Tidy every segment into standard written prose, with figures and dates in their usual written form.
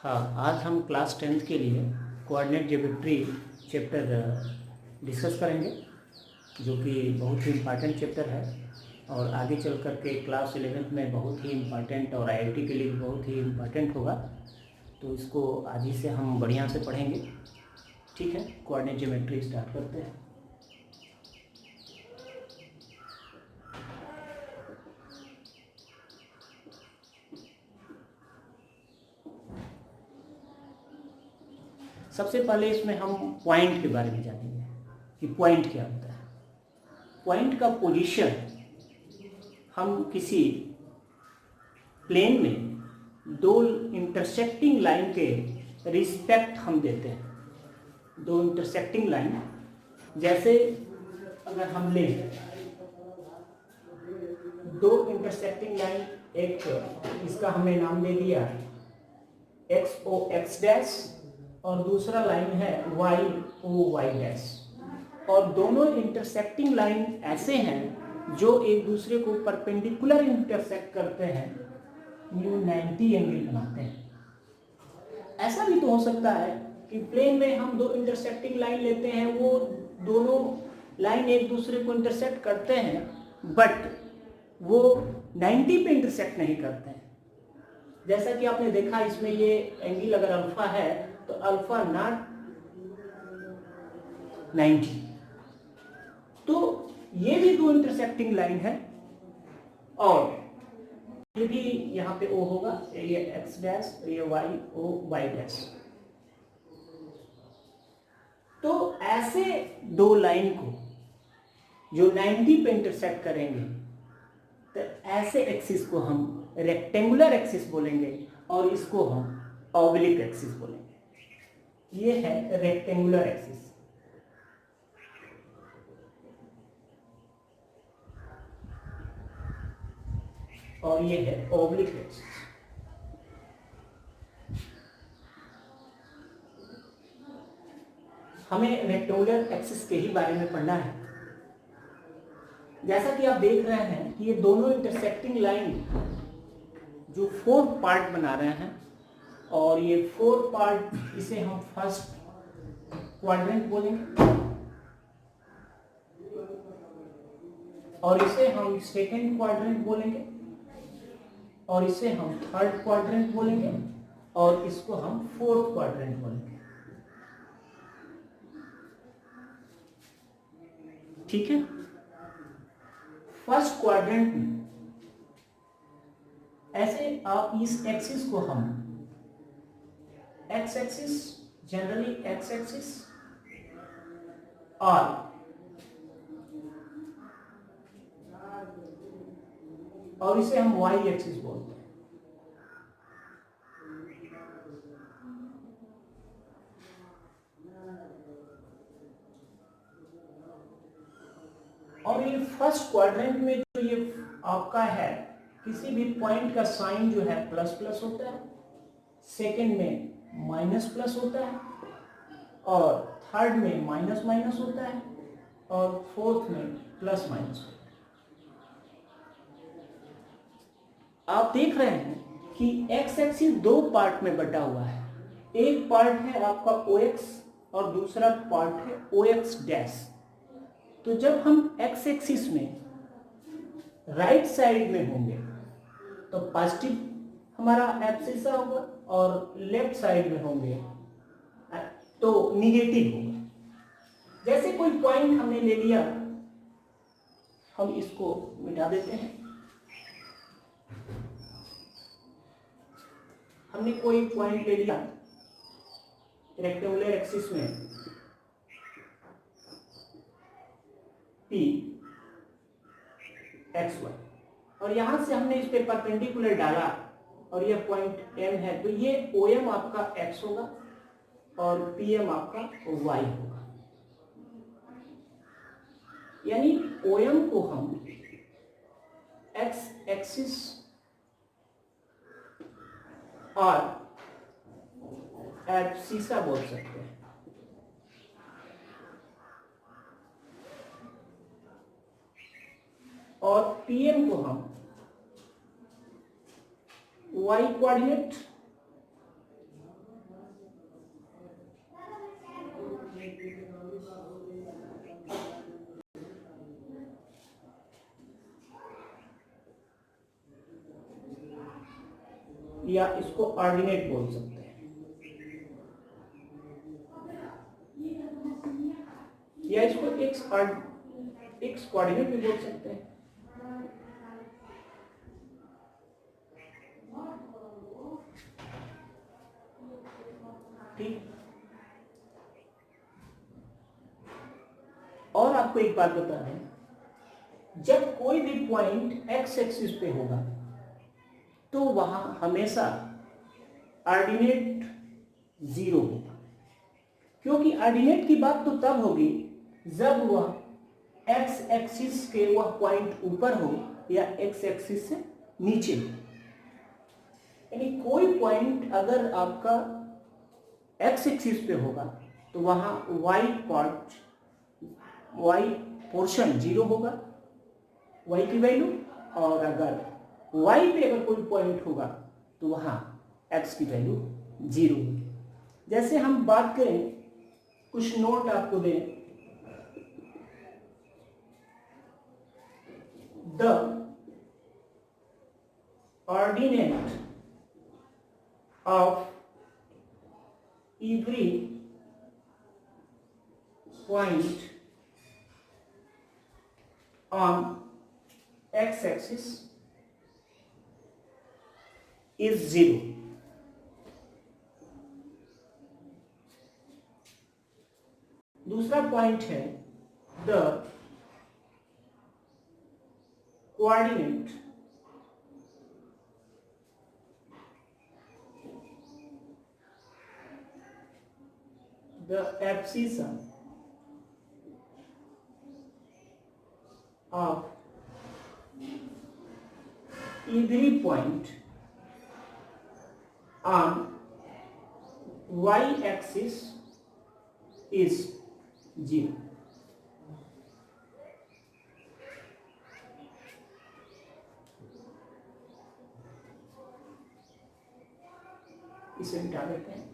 हाँ, आज हम क्लास 10th के लिए कोऑर्डिनेट ज्योमेट्री चैप्टर डिस्कस करेंगे, जो कि बहुत ही इम्पॉर्टेंट चैप्टर है और आगे चल कर के क्लास 11th में बहुत ही इम्पॉर्टेंट और आईआईटी के लिए बहुत ही इम्पॉर्टेंट होगा। तो इसको आज ही से हम बढ़िया से पढ़ेंगे। ठीक है, कोऑर्डिनेट ज्योमेट्री स्टार्ट करते हैं। सबसे पहले इसमें हम पॉइंट के बारे में जानेंगे कि पॉइंट क्या होता है। पॉइंट का पोजीशन हम किसी प्लेन में दो इंटरसेक्टिंग लाइन के रिस्पेक्ट हम देते हैं। दो इंटरसेक्टिंग लाइन, जैसे अगर हम लें दो इंटरसेक्टिंग लाइन, एक इसका हमने नाम दे दिया एक्स ओ एक्स डैश और दूसरा लाइन है वाई ओ वाई डैश, और दोनों इंटरसेक्टिंग लाइन ऐसे हैं जो एक दूसरे को परपेंडिकुलर इंटरसेक्ट करते हैं, न्यू 90 एंगल बनाते हैं। ऐसा भी तो हो सकता है कि प्लेन में हम दो इंटरसेक्टिंग लाइन लेते हैं, वो दोनों लाइन एक दूसरे को इंटरसेक्ट करते हैं, बट वो 90 पे इंटरसेक्ट नहीं करते हैं। जैसा कि आपने देखा, इसमें ये एंगल अगर अल्फा है तो अल्फा नॉट 90, तो ये भी दो इंटरसेक्टिंग लाइन है और ये भी यहाँ पे O होगा, ये एक्स डैश, ये वाई ओ वाई डैश। तो ऐसे दो लाइन को जो 90 पे इंटरसेक्ट करेंगे, तो ऐसे एक्सिस को हम रेक्टेंगुलर एक्सिस बोलेंगे और इसको हम ऑब्लिक एक्सिस बोलेंगे। ये है रेक्टेंगुलर एक्सिस और ये है ऑब्लिक एक्सिस। हमें रेक्टेंगुलर एक्सिस के ही बारे में पढ़ना है। जैसा कि आप देख रहे हैं कि ये दोनों इंटरसेक्टिंग लाइन जो 4 पार्ट बना रहे हैं, और ये 4 पार्ट, इसे हम फर्स्ट क्वाड्रेंट बोलेंगे और इसे हम सेकंड क्वाड्रेंट बोलेंगे और इसे हम थर्ड क्वाड्रेंट बोलेंगे और इसको हम फोर्थ क्वाड्रेंट बोलेंगे। ठीक है, फर्स्ट क्वाड्रेंट में ऐसे आप इस एक्सिस को हम x axis, generally x axis, और इसे हम वाई एक्सिस बोलते हैं। और ये फर्स्ट क्वाड्रेंट में जो ये आपका है, किसी भी पॉइंट का साइन जो है प्लस प्लस होता है, सेकंड में माइनस प्लस होता है और थर्ड में माइनस माइनस होता है और फोर्थ में प्लस माइनस होता है। आप देख रहे हैं कि एक्स एक्सिस दो पार्ट में बटा हुआ है। एक पार्ट है आपका ओ एक्स और दूसरा पार्ट है ओ एक्स डैश। तो जब हम एक्स एक्सिस में राइट साइड में होंगे तो पॉजिटिव हमारा एब्सिसा होगा और लेफ्ट साइड में होंगे तो निगेटिव होगा। जैसे कोई पॉइंट हमने ले लिया, हम इसको मिटा देते हैं। हमने कोई पॉइंट ले लिया रेक्टेंगुलर एक्सिस में P एक्स वाई, और यहां से हमने इस पे परपेंडिकुलर डाला और ये पॉइंट M है, तो ये OM आपका x होगा और PM आपका y होगा। यानी OM को हम x एक्सिस और एब्सिसा बोल सकते हैं, और PM को हम y कोऑर्डिनेट या इसको ऑर्डिनेट बोल सकते हैं, या इसको एक्स कोऑर्डिनेट भी बोल सकते हैं। ठीक। और आपको एक बात बता दें, जब कोई भी पॉइंट एक्स एक्सिस पे होगा तो वहां हमेशा ऑर्डिनेट 0 होगा, क्योंकि ऑर्डिनेट की बात तो तब होगी जब वह एक्स एक्सिस के वह पॉइंट ऊपर हो या एक्स एक्सिस से नीचे हो। यानी कोई पॉइंट अगर आपका एक्स एक्सिस पे होगा तो वहां वाई पोर्शन 0 होगा, वाई की वैल्यू, और अगर वाई पे अगर कोई पॉइंट होगा तो वहां एक्स की वैल्यू 0 होगी। जैसे हम बात करें, कुछ नोट आपको दें, the ordinate of every point on x-axis is 0. दूसरा पॉइंट है the coordinate the abscissa of every point on y-axis is 0. इसे मिटा देते हैं।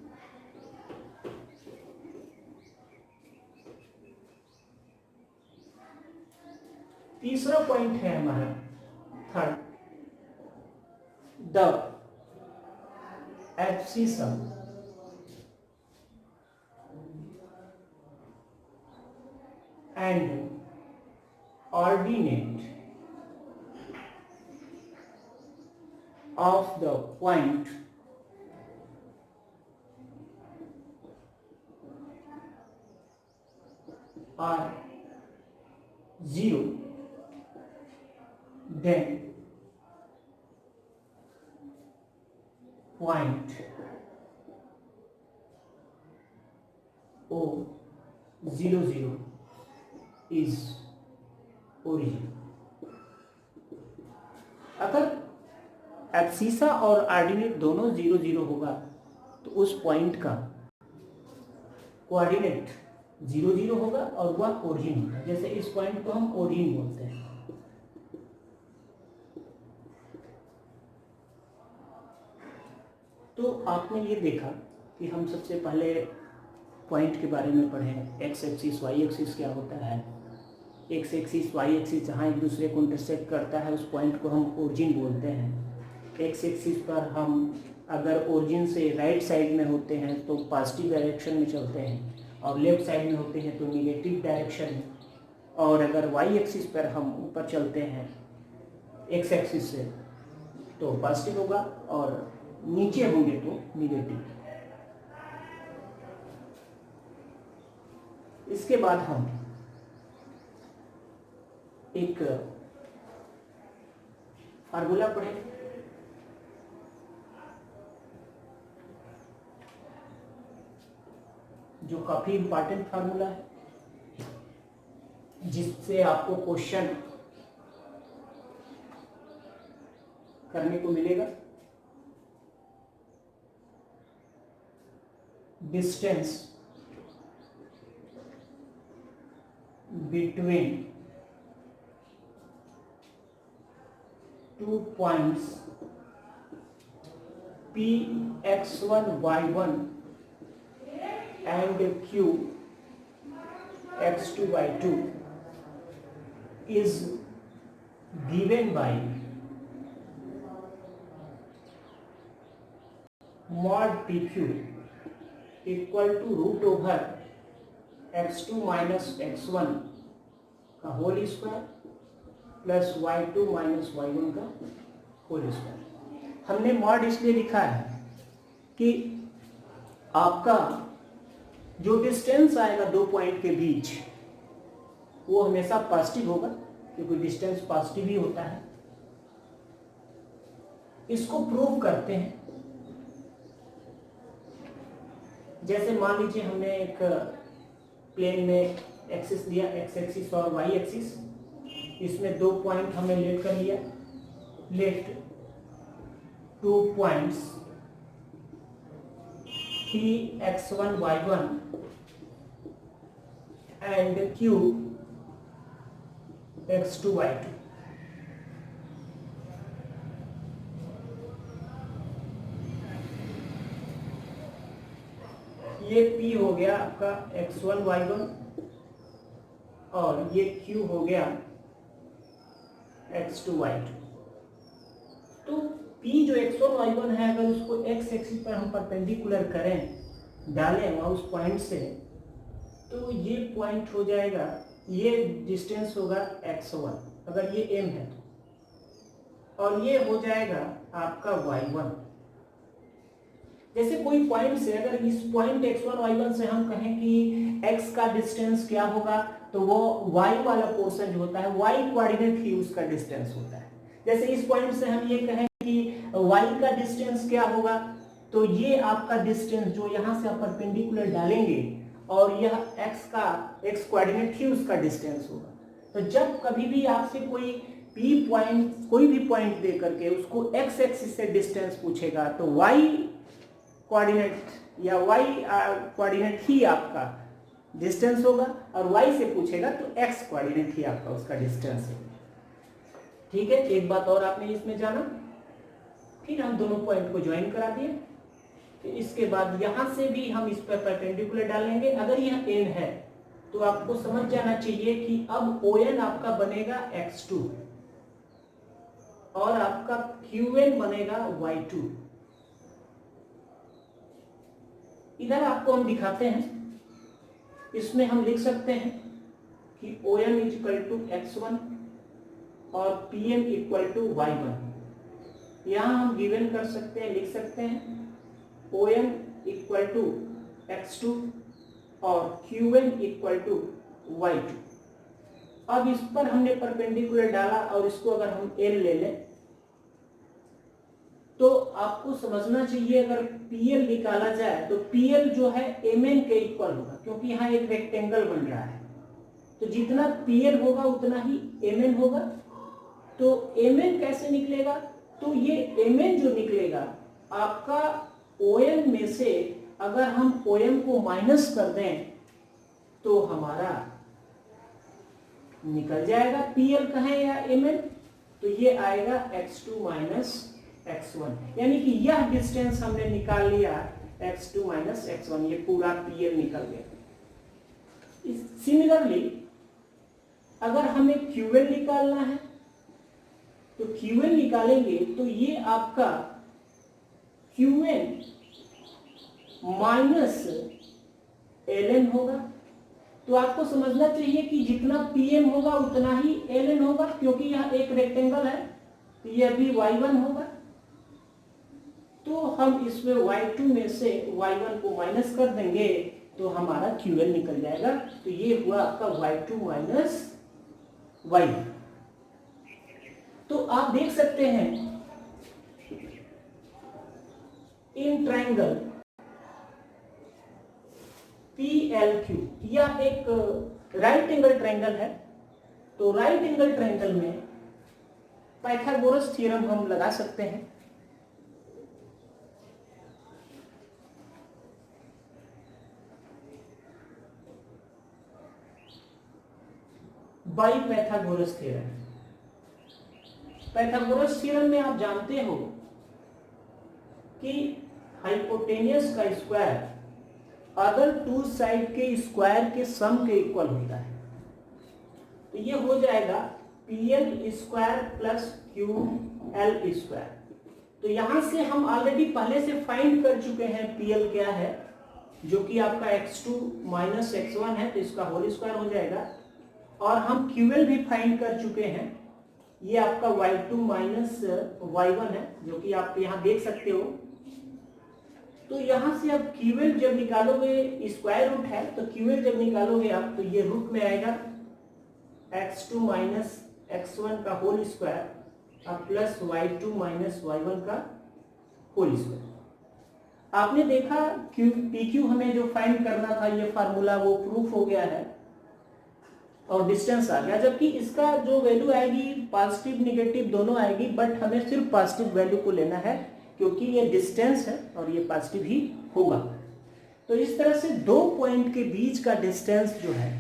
तीसरा पॉइंट है हमारा third, the abscissa and ordinate of the point are 0, then point O00 is origin। अगर एब्सिसा और ऑर्डिनेट दोनों 0 0 होगा तो उस पॉइंट का कोऑर्डिनेट 0 0 होगा और वह ओरिजिन होगा। जैसे इस पॉइंट को हम ओरिजिन बोलते हैं। तो आपने ये देखा कि हम सबसे पहले पॉइंट के बारे में पढ़े, एक्स एक्सिस वाई एक्सिस क्या होता है। एक्स एक्सिस वाई एक्सिस जहाँ एक दूसरे को इंटरसेक्ट करता है उस पॉइंट को हम ओरिजिन बोलते हैं। एक्स एक्सिस पर हम अगर ओरिजिन से राइट साइड में होते हैं तो पॉजिटिव डायरेक्शन में चलते हैं, और लेफ्ट साइड में होते हैं तो निगेटिव डायरेक्शन में। और अगर वाई एक्सिस पर हम ऊपर चलते हैं एक्स एक्सिस से तो पॉजिटिव होगा, और नीचे होंगे तो निगेटिव। इसके बाद हम एक फार्मूला पढ़े, जो काफी इंपॉर्टेंट फार्मूला है, जिससे आपको क्वेश्चन करने को मिलेगा। Distance between 2 points P x1 y1 and Q x2 y2 is given by mod P Q equal to root over x2 minus x1 का whole square plus y2 minus y1 का whole square. हमने mod इसलिए लिखा है कि आपका जो distance आएगा दो पॉइंट के बीच वो हमेशा पॉजिटिव होगा, क्योंकि डिस्टेंस पॉजिटिव ही होता है। इसको प्रूव करते हैं। जैसे मान लीजिए हमने एक प्लेन में एक्सिस दिया, एक्स एक्सिस और वाई एक्सिस, इसमें दो पॉइंट हमने लेट कर लिया, let 2 points P x1 y1 and Q x2 y2। ये P हो गया आपका x1 y1 और ये Q हो गया x2 y2। तो P जो x1 y1 है, अगर उसको x एक्सिस पर हम परपेंडिकुलर करें, डालें वहाँ उस पॉइंट से, तो ये पॉइंट हो जाएगा, ये डिस्टेंस होगा x1 अगर ये m है तो, और ये हो जाएगा आपका y1। जैसे कोई पॉइंट से अगर इस पॉइंट x1 y1 से हम कहें कि x का डिस्टेंस क्या होगा, तो वो y वाला पोर्शन जो होता है y कोऑर्डिनेट ही उसका डिस्टेंस होता है। जैसे इस पॉइंट से हम ये कहें कि y का डिस्टेंस क्या होगा, तो ये आपका डिस्टेंस जो यहाँ से आप परपेंडिकुलर डालेंगे और यह x का x कोऑर्डिनेट ही उसका डिस्टेंस होगा। तो जब कभी भी आपसे कोई P पॉइंट, कोई भी पॉइंट दे करके उसको x एक्सिस से डिस्टेंस पूछेगा, तो y कोऑर्डिनेट या y कोऑर्डिनेट ही आपका डिस्टेंस होगा, और y से पूछेगा तो x कोऑर्डिनेट ही आपका उसका डिस्टेंस है। ठीक है, एक बात और आपने इसमें जाना। फिर हम दोनों पॉइंट को ज्वाइन करा दिए, फिर इसके बाद यहां से भी हम इस पर परपेंडिकुलर डालेंगे। अगर यह n है तो आपको समझ जाना चाहिए कि अब ON आपका बनेगा x2 और आपका QN बनेगा y2। इधर आपको हम दिखाते हैं, इसमें हम लिख सकते हैं कि OM is equal to x1 और PM इक्वल टू y1। यहाँ हम गिवन कर सकते हैं, लिख सकते हैं OM इक्वल टू x2 और QN इक्वल टू y2। अब इस पर हमने परपेंडिकुलर डाला और इसको अगर हम L ले लें तो आपको समझना चाहिए, अगर PL निकाला जाए तो PL जो है MN के इक्वल होगा, क्योंकि यहाँ एक रेक्टेंगल बन रहा है। तो जितना PL होगा उतना ही MN होगा। तो MN कैसे निकलेगा, तो ये MN जो निकलेगा आपका OM में से अगर हम OM को माइनस कर दें तो हमारा निकल जाएगा PL कहें या MN, तो ये आएगा x2 माइनस x1, यानी कि यह डिस्टेंस हमने निकाल लिया x2 माइनस x1, ये पूरा PL निकल गया। सिमिलरली अगर हमें QL निकालना है तो QL निकालेंगे तो ये आपका QN माइनस LN होगा। तो आपको समझना चाहिए कि जितना PM होगा उतना ही LN होगा, क्योंकि यह एक रेक्टेंगल है, तो यह भी y1 होगा। तो हम इसमें y2 में से y1 को माइनस कर देंगे तो हमारा QL निकल जाएगा। तो ये हुआ आपका y2 माइनस y1। तो आप देख सकते हैं इन ट्रायंगल PLQ, यह एक राइट एंगल ट्रायंगल है। तो राइट एंगल ट्रायंगल में पाइथागोरस थ्योरम हम लगा सकते हैं। By Pythagoras theorem. Pythagoras theorem में आप जानते हो कि हाइपोटेनियस का स्क्वायर अदर टू साइड के स्क्वायर के सम के इक्वल होता है। तो ये हो जाएगा PL square plus QL square. तो तो यहां से हम ऑलरेडी पहले से फाइंड कर चुके हैं PL क्या है, जो कि आपका x2 माइनस x1 है, तो इसका होल स्क्वायर हो जाएगा। और हम QL भी फाइंड कर चुके हैं, ये आपका y2 माइनस y1 है, जो कि आप यहाँ देख सकते हो। तो यहाँ से आप QL जब निकालोगे, स्क्वायर रूट है, तो QL जब निकालोगे आप, तो ये रूट में आएगा x2 माइनस x1 का whole square plus y2 minus y1 का होल स्क्वायर। आपने देखा PQ हमें जो फाइंड करना था, ये फार्मूला वो प्रूफ हो गया है और डिस्टेंस आ गया। जबकि इसका जो वैल्यू आएगी पॉजिटिव निगेटिव दोनों आएगी, बट हमें सिर्फ पॉजिटिव वैल्यू को लेना है क्योंकि ये डिस्टेंस है और ये पॉजिटिव ही होगा। तो इस तरह से दो पॉइंट के बीच का डिस्टेंस जो है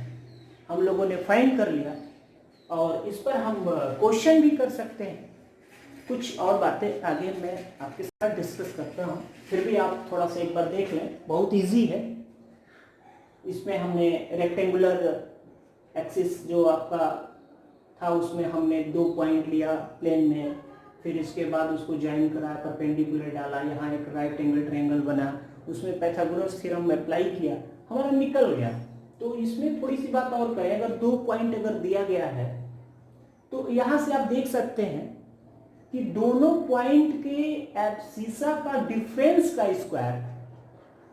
हम लोगों ने फाइंड कर लिया, और इस पर हम क्वेश्चन भी कर सकते हैं। कुछ और बातें आगे मैं आपके साथ डिस्कस करता हूँ, फिर भी आप थोड़ा सा एक बार देख लें, बहुत इजी है। इसमें हमने रेक्टेंगुलर एक्सिस जो आपका था उसमें हमने 2 पॉइंट लिया प्लेन में, फिर इसके बाद उसको ज्वाइन करा, परपेंडिकुलर डाला, यहाँ एक राइट एंगल ट्रायंगल बना, उसमें पाइथागोरस थ्योरम अप्लाई किया, हमारा निकल गया। तो इसमें थोड़ी सी बात और कहें, अगर 2 पॉइंट अगर दिया गया है तो यहाँ से आप देख सकते हैं कि दोनों पॉइंट के एब्सिसा का डिफरेंस का स्क्वायर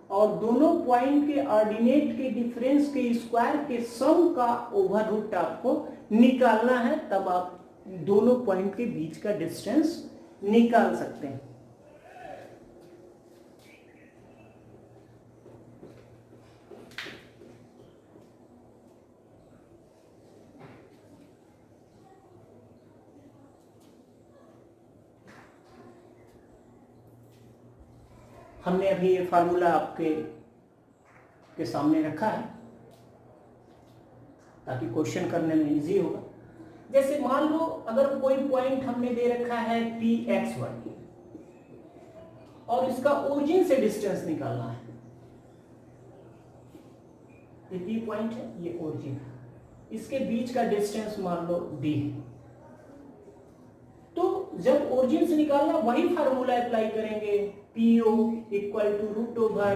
और दोनों पॉइंट के ऑर्डिनेट के डिफरेंस के स्क्वायर के सम का ओवर रूट आपको निकालना है, तब आप दोनों पॉइंट के बीच का डिस्टेंस निकाल सकते हैं। हमने अभी ये फार्मूला आपके सामने रखा है ताकि क्वेश्चन करने में इजी होगा। जैसे मान लो अगर कोई पॉइंट हमने दे रखा है Px1 और इसका ओरिजिन से डिस्टेंस निकालना है। ये P पॉइंट है, ये ओरिजिन है, इसके बीच का डिस्टेंस मान लो D है। तो जब ओरिजिन से निकालना वही फार्मूला अप्लाई करेंगे, PO equal to root over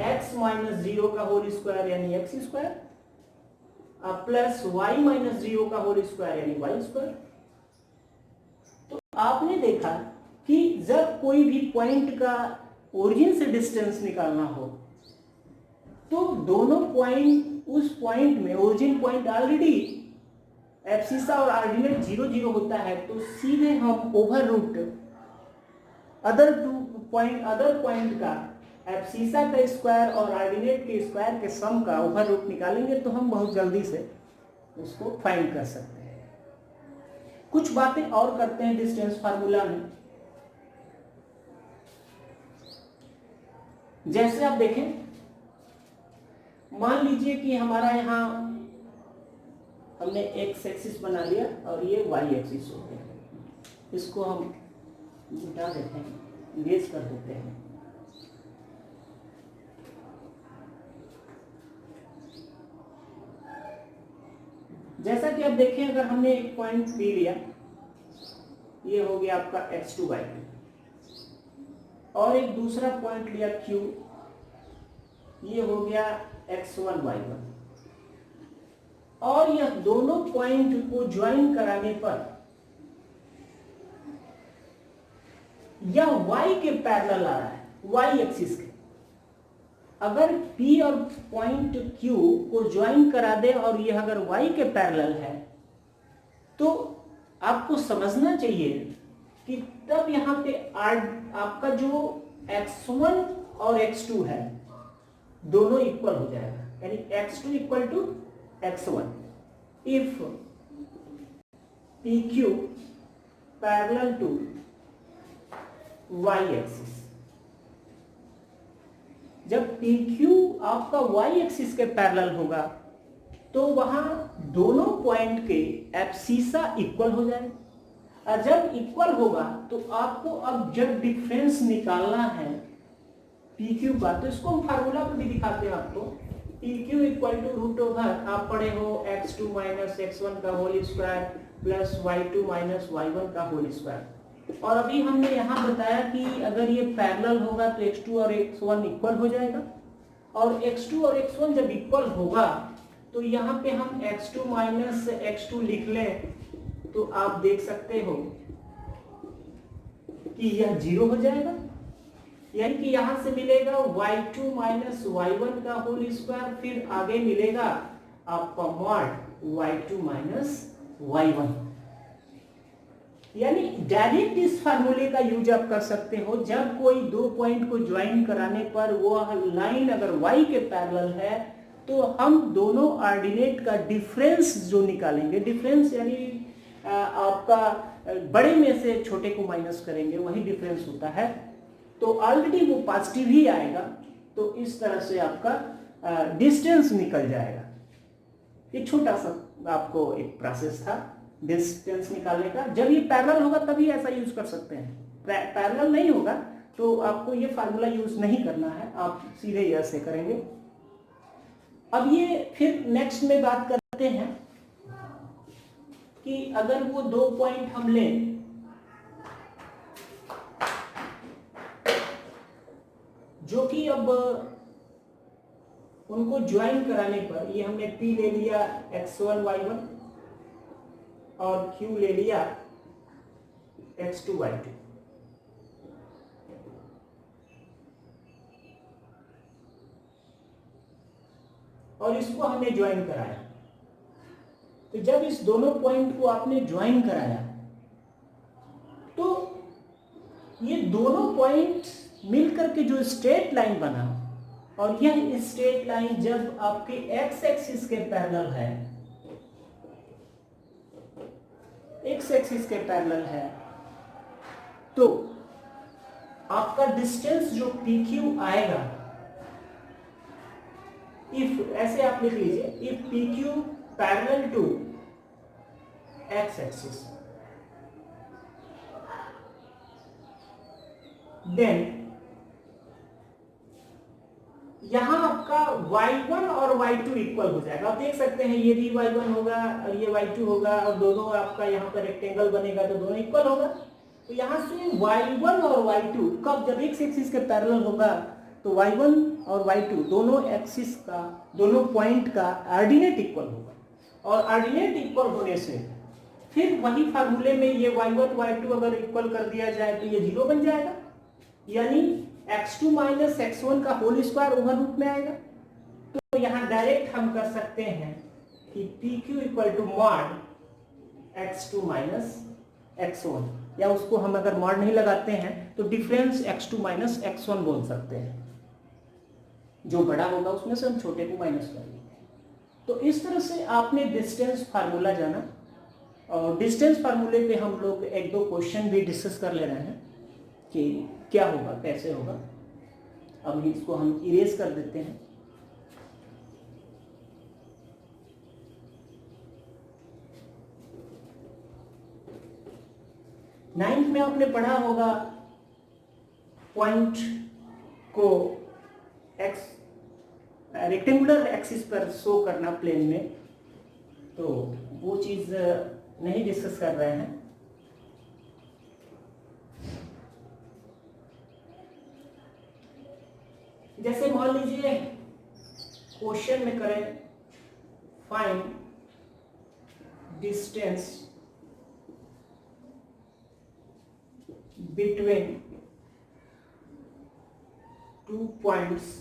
x minus 0 का होल स्क्वायर यानी x square plus y minus 0 का होल स्क्वायर यानी y स्क्वायर। तो आपने देखा कि जब कोई भी पॉइंट का ओरिजिन से डिस्टेंस निकालना हो तो दोनों पॉइंट, उस पॉइंट में ओरिजिन पॉइंट ऑलरेडी एब्सिसा और ऑर्डिनेट 0 0 होता है, तो सीधे हम ओवर रूट अदर पॉइंट का एब्सिसा का स्क्वायर और ऑर्डिनेट के स्क्वायर के सम का ओवर रूट निकालेंगे, तो हम बहुत जल्दी से उसको फाइंड कर सकते हैं। कुछ बातें और करते हैं डिस्टेंस फार्मूला में। जैसे आप देखें, मान लीजिए कि हमारा यहाँ हमने एक्स एक्सिस बना लिया और ये वाई एक्सिस हो गया। इसको हम मिटा देते हैं, इरेज कर देते हैं। जैसा कि आप देखें, अगर हमने एक पॉइंट P लिया, ये हो गया आपका x2 y2, और एक दूसरा पॉइंट लिया Q, ये हो गया x1 y1, और यह दोनों पॉइंट को ज्वाइन कराने पर यह y के पैरेलल आ रहा है, y एक्सिस के। अगर P और पॉइंट Q को ज्वाइन करा दे और यह अगर y के पैरेलल है, तो आपको समझना चाहिए कि तब यहाँ पे आपका जो x1 और x2 है दोनों इक्वल हो जाएगा, यानी x2 equal to x1 if PQ parallel to y axis. जब PQ आपका y एक्सिस के पैरेलल होगा तो वहां दोनों पॉइंट के एब्सिसा इक्वल हो जाए, और जब इक्वल होगा तो आपको अब जब डिफरेंस निकालना है PQ का, तो इसको हम फार्मूला पर भी दिखाते हैं आपको। PQ equal to root over, आप पढ़े हो x2 माइनस x1 का whole square plus y2 minus y1 का होल स्क्वायर। और अभी हमने यहाँ बताया कि अगर ये पैरेलल होगा तो x2 और x1 इक्वल हो जाएगा, और x2 और x1 जब इक्वल होगा तो यहाँ पे हम x2 माइनस x2 लिख लें तो आप देख सकते हो कि यह 0 हो जाएगा, यानी कि यहाँ से मिलेगा y2 माइनस y1 का होल स्क्वायर, फिर आगे मिलेगा आपका मॉड y2 माइनस y1। यानी डायरेक्ट इस फार्मूले का यूज आप कर सकते हो जब कोई दो पॉइंट को ज्वाइन कराने पर वह लाइन अगर y के पैरेलल है तो हम दोनों ऑर्डिनेट का डिफरेंस जो निकालेंगे, डिफरेंस यानी आपका बड़े में से छोटे को माइनस करेंगे, वही डिफरेंस होता है, तो ऑलरेडी वो पॉजिटिव ही आएगा। तो इस तरह से आपका डिस्टेंस निकल जाएगा। ये छोटा सा आपको एक प्रोसेस था डिस्टेंस निकालने का। जब ये पैरेलल होगा तभी ऐसा यूज कर सकते हैं, पैरेलल नहीं होगा तो आपको ये फार्मूला यूज नहीं करना है, आप सीधे ऐसे करेंगे। अब ये फिर नेक्स्ट में बात करते हैं कि अगर वो दो पॉइंट हम लें जो कि अब उनको ज्वाइन कराने पर, ये हमने P ले लिया x1 y1 और Q ले लिया x2 y2। और इसको हमने ज्वाइन कराया, तो जब इस दोनों पॉइंट को आपने ज्वाइन कराया तो ये दोनों पॉइंट मिलकर के जो स्ट्रेट लाइन बना, और यह स्ट्रेट लाइन जब आपके एक्स एक्सिस के पैरेलल है, एक्स एक्सिस के पैरेलल है, तो आपका डिस्टेंस जो PQ आएगा, इफ ऐसे आप लिख लीजिए, if PQ parallel to X axis then यहां आपका y1 और y2 इक्वल हो जाएगा। आप देख सकते हैं ये भी y1 होगा और ये y2 होगा, और दोनों आपका यहाँ पर रेक्टेंगल बनेगा तो दोनों इक्वल होगा। तो यहाँ से y1 और y2 कब, जब x एक्सिस के पैरेलल होगा तो y1 और y2 दोनों एक्सिस का, दोनों पॉइंट का ऑर्डिनेट इक्वल होगा, और ऑर्डिनेट इक्वल होने से फिर वही फार्मूले में ये y1 y2 अगर इक्वल कर दिया जाए तो ये 0 बन जाएगा, यानी x2 माइनस x1 का होल स्क्वायर ओवर रूट में आएगा। तो यहाँ डायरेक्ट हम कर सकते हैं कि PQ equal to mod x2 minus x1, या उसको हम अगर मॉड नहीं लगाते हैं तो डिफरेंस x2 माइनस x1 बोल सकते हैं, जो बड़ा होगा उसमें से हम छोटे को माइनस कर लेंगे। तो इस तरह से आपने डिस्टेंस फार्मूला जाना, और डिस्टेंस फार्मूले पे हम लोग एक दो क्वेश्चन भी डिस्कस कर ले रहे हैं कि क्या होगा, कैसे होगा। अब इसको हम इरेज कर देते हैं। नाइन्थ में आपने पढ़ा होगा पॉइंट को एक्स रेक्टेंगुलर एक्सिस पर शो करना प्लेन में, तो वो चीज नहीं डिस्कस कर रहे हैं। जैसे मान लीजिए क्वेश्चन में करें find distance between 2 points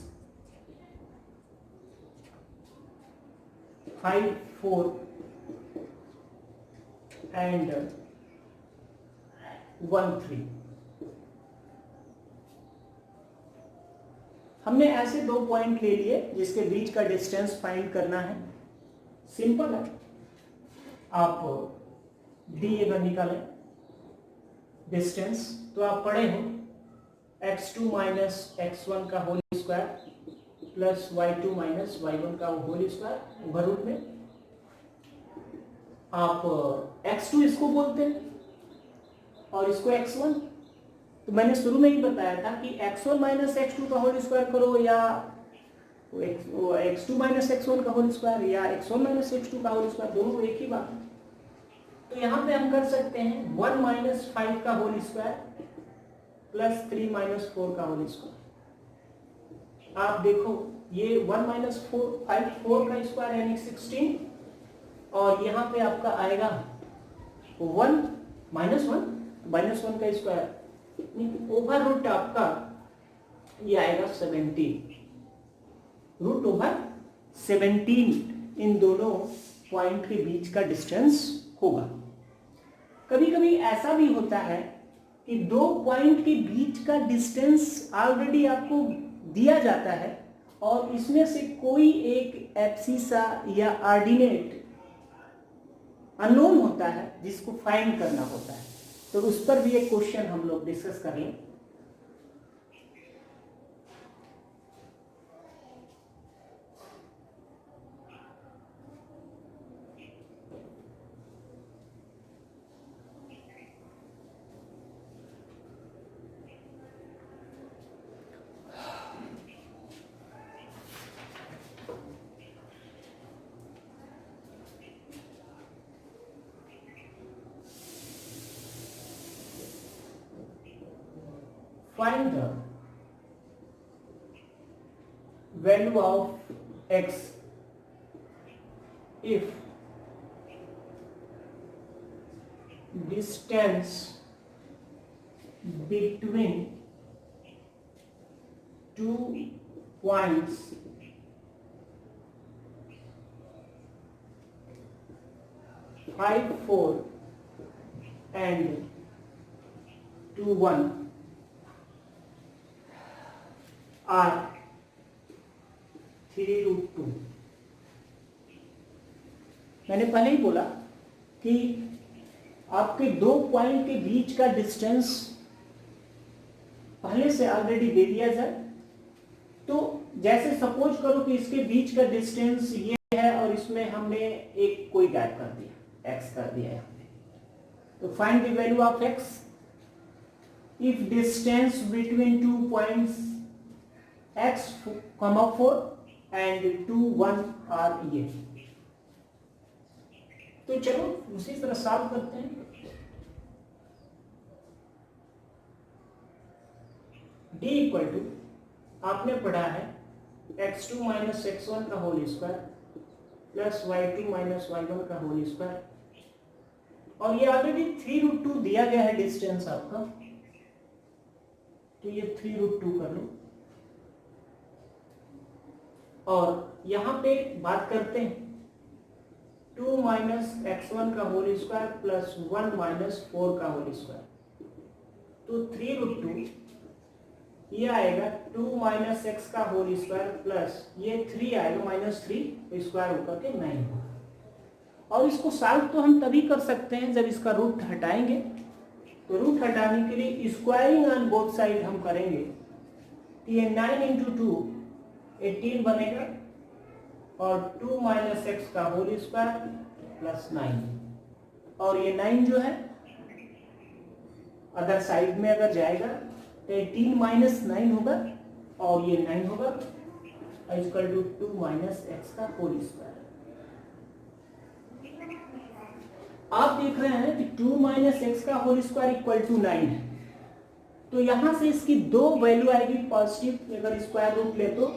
5, 4 and 1, 3। हमने ऐसे दो पॉइंट ले लिए जिसके बीच का डिस्टेंस फाइंड करना है। सिंपल है, आप डी अगर निकालें डिस्टेंस तो आप पढ़े हो x2 माइनस x1 का whole square plus y2 minus y1 का होल स्क्वायर ओवर रूट में। आप x2 इसको बोलते हैं और इसको x1। तो मैंने शुरू में ही बताया था कि x1 माइनस x2 का होल स्क्वायर करो, या x2 माइनस x1 का होल स्क्वायर, या x1 माइनस x2 का होल स्क्वायर, दोनों एक ही बात है। तो यहाँ पे हम कर सकते हैं 1 माइनस 5 का होल स्क्वायर प्लस 3 माइनस 4 का होल स्क्वायर। आप देखो ये 1 माइनस 4 का स्क्वायर यानी 16 और यहाँ पे आपका आएगा 1 माइनस वन का स्क्वायर ओवर रूट आपका ये आएगा 17 रूट ओवर 17 इन दोनों पॉइंट के बीच का डिस्टेंस होगा। कभी कभी ऐसा भी होता है कि दो पॉइंट के बीच का डिस्टेंस ऑलरेडी आपको दिया जाता है और इसमें से कोई एक एब्सिसा या ऑर्डिनेट अननोन होता है जिसको फाइंड करना होता है। तो उस पर भी एक क्वेश्चन हम लोग डिस्कस कर लें। Find the value of x if distance between two points five, 4 and 2, 1 are 3√2। मैंने पहले ही बोला कि आपके दो पॉइंट के बीच का डिस्टेंस पहले से ऑलरेडी दे दिया जाए। तो जैसे सपोज करो कि इसके बीच का डिस्टेंस ये है और इसमें हमने एक कोई गैप कर दिया x कर दिया यहाँ पे। तो find the value of x if distance between two points x, 4 and 2, 1 are ये। तो चलो उसी तरह सॉल्व करते हैं। d इक्वल टू आपने पढ़ा है x2 माइनस x1 का whole square plus y2 minus y1 का होल स्क्वायर और ये ऑलरेडी 3√2 दिया गया है डिस्टेंस आपका। तो ये 3√2 कर लो और यहां पे बात करते हैं 2 माइनस x1 का होल स्क्वायर प्लस 1 माइनस 4 का होल स्क्वायर। तो 3√2 ये आएगा 2 माइनस x का होल स्क्वायर प्लस ये 3 आएगा माइनस 3 स्क्वायर होकर के 9 होगा। और इसको सॉल्व तो हम तभी कर सकते हैं जब इसका रूट हटाएंगे। तो रूट हटाने के लिए स्क्वायरिंग ऑन बोथ साइड हम करेंगे। तो ये 9 इंटू 2 18 बनेगा और 2 माइनस एक्स का होल स्क्वायर प्लस 9 और ये 9 जो है अदर साइड में अगर जाएगा तो 18 माइनस 9 होगा और ये 9 होगा इक्वल टू 2 माइनस एक्स का होल स्क्वायर। आप देख रहे हैं कि 2 माइनस एक्स का होल स्क्वायर इक्वल टू 9 है। तो यहां से इसकी दो वैल्यू आएगी पॉजिटिव। अगर स्क्वायर रूट ले तो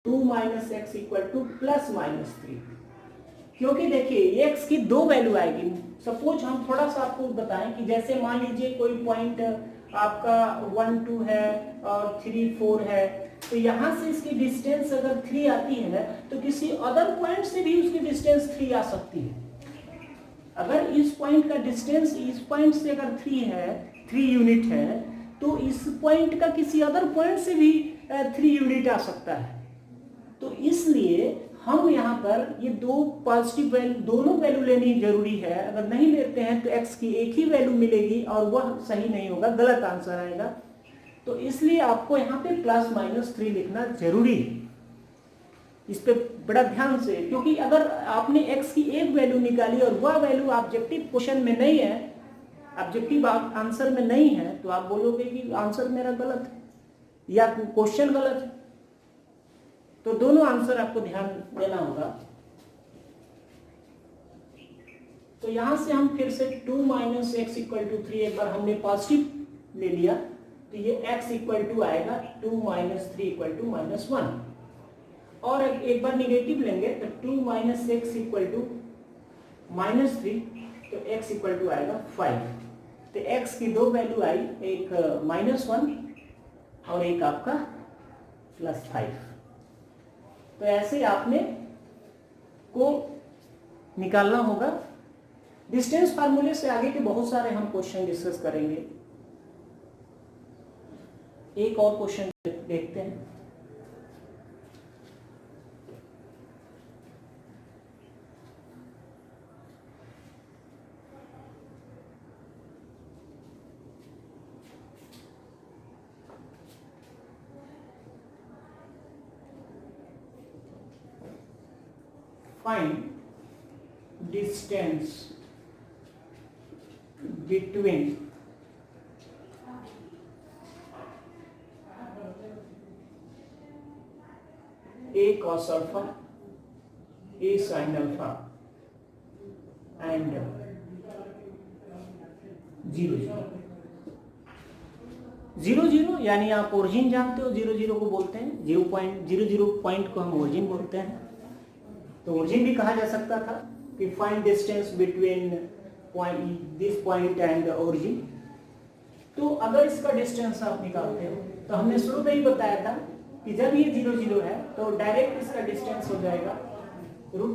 2 minus x equal two plus minus 3, क्योंकि देखिए x की दो वैल्यू आएगी। सपोज हम थोड़ा सा आपको बताएं कि जैसे मान लीजिए कोई पॉइंट आपका 1, 2 है और 3, 4 है। तो यहाँ से इसकी डिस्टेंस अगर 3 आती है तो किसी अदर पॉइंट से भी उसकी डिस्टेंस 3 आ सकती है। अगर इस पॉइंट का डिस्टेंस इस पॉइंट से अगर 3 है, 3 यूनिट है, तो इस पॉइंट का किसी अदर पॉइंट से भी 3 यूनिट आ सकता है। तो इसलिए हम यहाँ पर ये दो पॉजिटिव वैल्यू दोनों वैल्यू लेनी जरूरी है। अगर नहीं लेते हैं तो x की एक ही वैल्यू मिलेगी और वह सही नहीं होगा, गलत आंसर आएगा। तो इसलिए आपको यहाँ पे प्लस माइनस 3 लिखना जरूरी है। इस पे बड़ा ध्यान से, क्योंकि अगर आपने x की एक वैल्यू निकाली और वह वैल्यू ऑब्जेक्टिव क्वेश्चन में नहीं है, ऑब्जेक्टिव आंसर में नहीं है, तो आप बोलोगे कि आंसर मेरा गलत है या क्वेश्चन गलत है। तो दोनों आंसर आपको ध्यान देना होगा। तो यहाँ से हम फिर से 2 माइनस एक्स इक्वल टू 3, एक बार हमने पॉजिटिव ले लिया तो ये x इक्वल टू आएगा 2 माइनस 3 इक्वल टू -1, और एक बार निगेटिव लेंगे तो 2 माइनस एक्स इक्वल टू -3, तो x इक्वल टू आएगा 5। तो x की दो वैल्यू आई, एक -1 और एक आपका +5। तो ऐसे आपने को निकालना होगा। डिस्टेंस फार्मूले से आगे के बहुत सारे हम क्वेश्चन डिस्कस करेंगे। एक और क्वेश्चन देखते हैं। Find distance between a cos alpha, a sin alpha and 0 यानी आप ओरिजिन जानते हो, 0 को बोलते हैं 0.00 पॉइंट को हम ओरिजिन बोलते हैं। तो ओरिजिन भी कहा जा सकता था कि find distance between this point and origin. तो अगर इसका डिस्टेंस आप निकालते हो तो हमने शुरू में ही बताया था कि जब ये 0 है तो डायरेक्ट इसका डिस्टेंस हो जाएगा √a²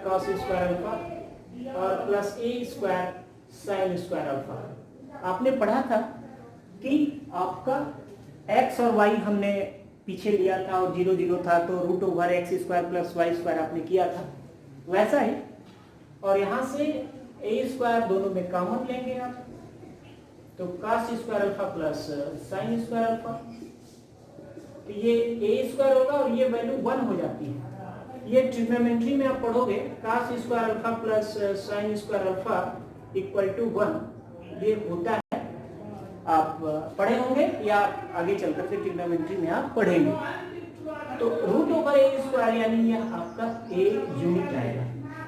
cos² अल्फा और प्लस a² sin² अल्फा। आपने पढ़ा था कि आपका x और y हमने पीछे लिया था और 0 था तो √x² + y² आपने किया था, वैसा ही। और यहाँ से a² दोनों में कॉमन लेंगे आप, तो cos² alpha plus sin² alpha, तो ये a² होगा और ये वैल्यू 1 हो जाती है। ये ट्रिग्नोमेट्री में आप पढ़ोगे cos² alpha plus sin² alpha equal to 1, ये होता है, आप पढ़े होंगे या आगे चलकर के ट्रिग्नोमेट्री में आप पढ़ेंगे। तो √a² यानी यह आपका a यूनिट आएगा।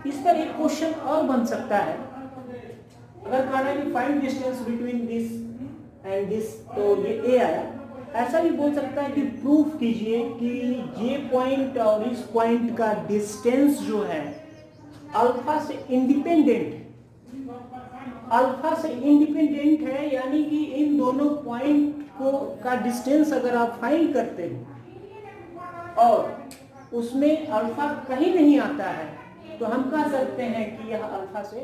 इस पर एक क्वेश्चन और बन सकता है, अगर कहना है कि find distance between this and this, तो ये a आया। ऐसा भी बोल सकता है कि प्रूफ कीजिए कि ये पॉइंट और इस पॉइंट का डिस्टेंस जो है अल्फा से इंडिपेंडेंट है, यानी कि इन दोनों पॉइंट को का डिस्टेंस अगर आप फाइंड करते हो और उसमें अल्फा कहीं नहीं आता है तो हम कह सकते हैं कि यह अल्फा से